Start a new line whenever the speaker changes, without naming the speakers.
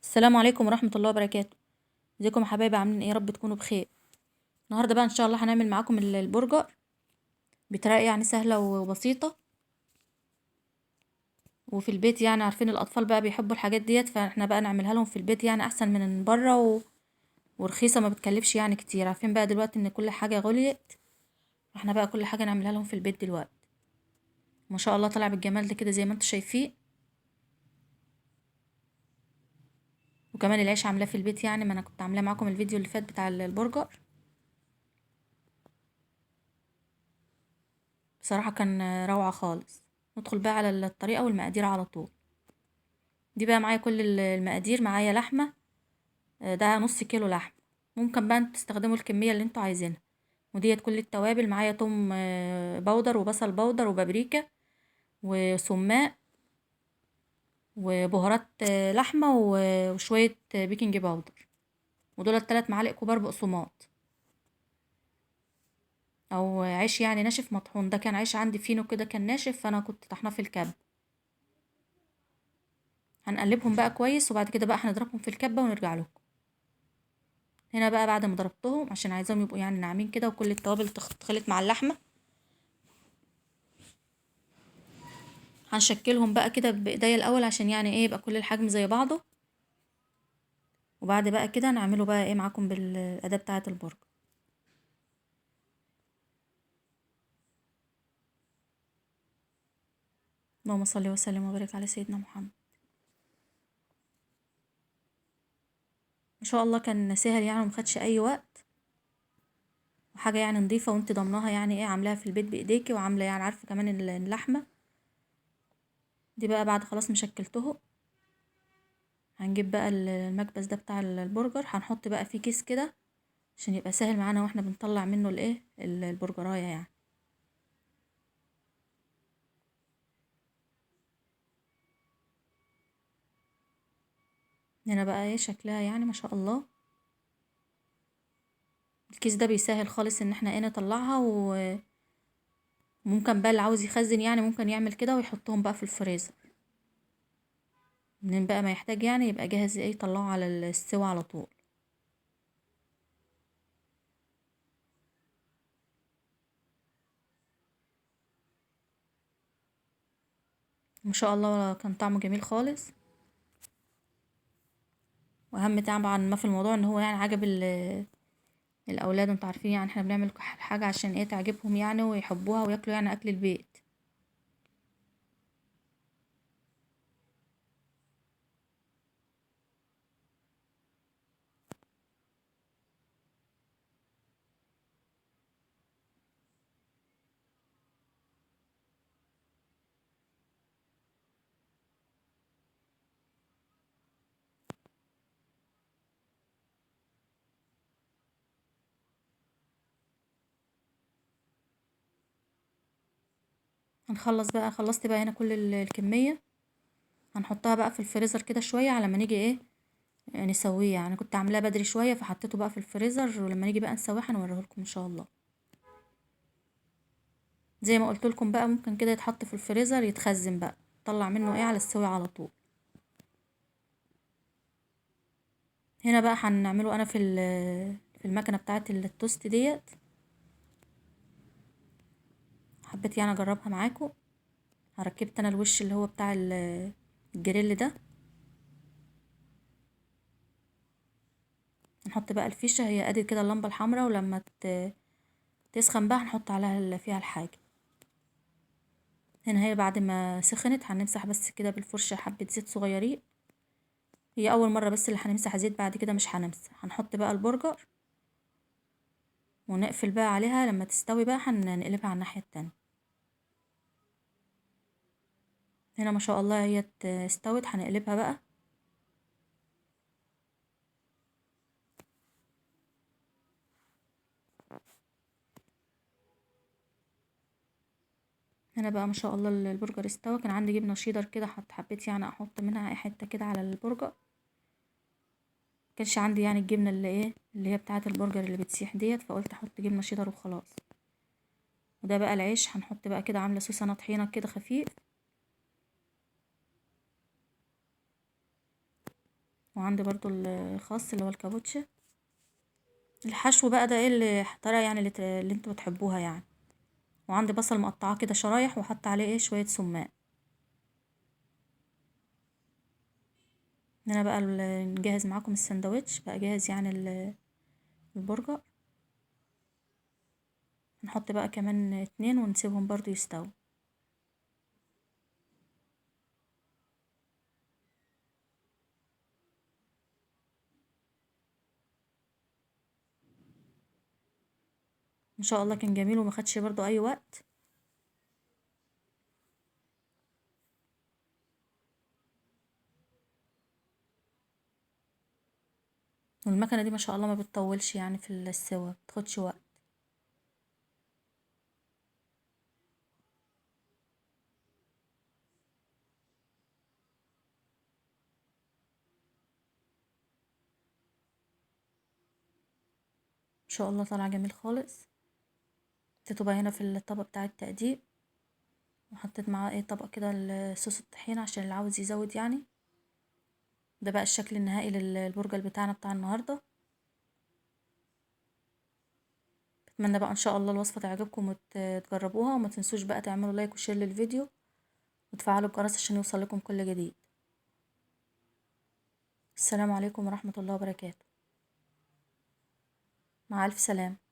السلام عليكم ورحمة الله وبركاته. ازيكم يا حبايبي، عاملين ايه؟ يا رب تكونوا بخير. النهارده بقى ان شاء الله هنعمل معاكم البرجر بطريقة يعني سهلة وبسيطة وفي البيت. يعني عارفين الاطفال بقى بيحبوا الحاجات ديت، فاحنا بقى نعملها لهم في البيت يعني احسن من بره ورخيصة، ما بتكلفش يعني كتير. عارفين بقى دلوقتي ان كل حاجة غليت، احنا بقى كل حاجة نعملها لهم في البيت دلوقتي. ما شاء الله طلع بالجمال ده كده زي ما انتوا شايفين. وكمان العيش عاملاه في البيت، يعني ما انا كنت عاملاه معاكم الفيديو اللي فات بتاع البرجر. بصراحة كان روعة خالص. ندخل بقى على الطريقة والمقادير على طول. دي بقى معايا كل المقادير. معايا لحمة، ده نص كيلو لحمة. ممكن بقى انتوا تستخدموا الكمية اللي انتوا عايزينها. وديت كل التوابل. معايا توم بودر وبصل بودر وبابريكا وسماق وبهارات لحمة وشوية بيكنج باودر. ودول 3 معالق كبار بقسماط او عيش يعني ناشف مطحون. ده كان عيش عندي فينو كده كان ناشف، فانا كنت طحناه في الكب. هنقلبهم بقى كويس وبعد كده بقى هنضربهم في الكبة ونرجع لكم. هنا بقى بعد ما ضربتهم عشان عايزاهم يبقوا يعني ناعمين كده وكل التوابل تخلط مع اللحمة، هنشكلهم بقى كده بايديا الاول عشان يعني ايه يبقى كل الحجم زي بعضه. وبعد بقى كده نعمله بقى ايه معاكم بالاداة بتاعة البرجر. اللهم صل وسلم وبارك على سيدنا محمد. ما شاء الله كان سهل يعني ومخدش اي وقت، وحاجة يعني نضيفة وانت ضمناها يعني ايه عاملاها في البيت بايديكي، وعاملة يعني عارفة كمان اللحمة دي. بقى بعد خلاص مشكلته، هنجيب بقى المكبس ده بتاع البرجر، هنحط بقى فيه كيس كده عشان يبقى سهل معانا واحنا بنطلع منه الايه البرجرايه يعني. هنا بقى ايه شكلها يعني ما شاء الله. الكيس ده بيسهل خالص ان احنا ايه نطلعها. وممكن بقى اللي عاوز يخزن يعني ممكن يعمل كده ويحطهم بقى في الفريزر، منين بقى ما يحتاج يعني يبقى جاهز ايه يطلعه على السوا على طول. ما شاء الله كان طعمه جميل خالص. واهم طبعا ما في الموضوع ان هو يعني عجب الاولاد. انتوا عارفين يعني احنا بنعمل حاجه عشان ايه تعجبهم يعني ويحبوها وياكلوا يعني اكل البيت. هنخلص بقى، خلصت بقى هنا كل الكميه. هنحطها بقى في الفريزر كده شويه على ما نيجي ايه نسويه. يعني كنت عاملاه بدري شويه فحطيته بقى في الفريزر، ولما نيجي بقى نسويه هنوريه لكم ان شاء الله. زي ما قلت لكم بقى ممكن كده يتحط في الفريزر يتخزن بقى، طلع منه ايه على السوي على طول. هنا بقى هنعمله انا في المكنه بتاعه التوست ديت. حبيت يعني اجربها معاكم. ركبت انا الوش اللي هو بتاع الجريل ده. هنحط بقى الفيشه، هي ادي كده اللمبه الحمراء، ولما تسخن بقى هنحط عليها فيها الحاجه. هنا هي بعد ما سخنت هنمسح بس كده بالفرشه حبه زيت صغيرين. هي اول مره بس اللي هنمسح زيت، بعد كده مش هنمسح. هنحط بقى البرجر ونقفل بقى عليها. لما تستوي بقى هنقلبها على الناحيه التانية. هنا ما شاء الله هي استوت، هنقلبها بقى. هنا بقى ما شاء الله البرجر استوى. كان عندي جبنه شيدر كده، حبيت يعني احط منها اي حته كده على البرجر. كانش عندي يعني الجبنه اللي ايه اللي هي بتاعه البرجر اللي بتسيح ديت، فقلت احط جبنه شيدر وخلاص. وده بقى العيش هنحط بقى كده، عامله صوص انا طحينه كده خفيف. وعندي برضو الخاص اللي هو الكابوتشا. الحشو بقى ده ايه اللي الطريقه يعني اللي انتوا بتحبوها يعني. وعندي بصل مقطعاه كده شرايح وحط عليه ايه شويه سمان. هنا بقى نجهز معاكم السندوتش بقى جاهز يعني البرجر. نحط بقى كمان 2 ونسيبهم برضو يستووا. ان شاء الله كان جميل وما خدش برضو اي وقت. والمكنه دي ما شاء الله ما بتطولش يعني في السوا، بتاخدش وقت. ان شاء الله طالع جميل خالص. حطيته بقى هنا في الطبق بتاع التقديم، وحطيت معاه ايه طبق كده صوص الطحينة عشان اللي عاوز يزود يعني. ده بقى الشكل النهائي للبرجر بتاعنا بتاع النهارده. اتمنى بقى ان شاء الله الوصفه تعجبكم وتجربوها، وما تنسوش بقى تعملوا لايك وشير للفيديو وتفعلوا الجرس عشان يوصل لكم كل جديد. السلام عليكم ورحمه الله وبركاته. مع الف سلامه.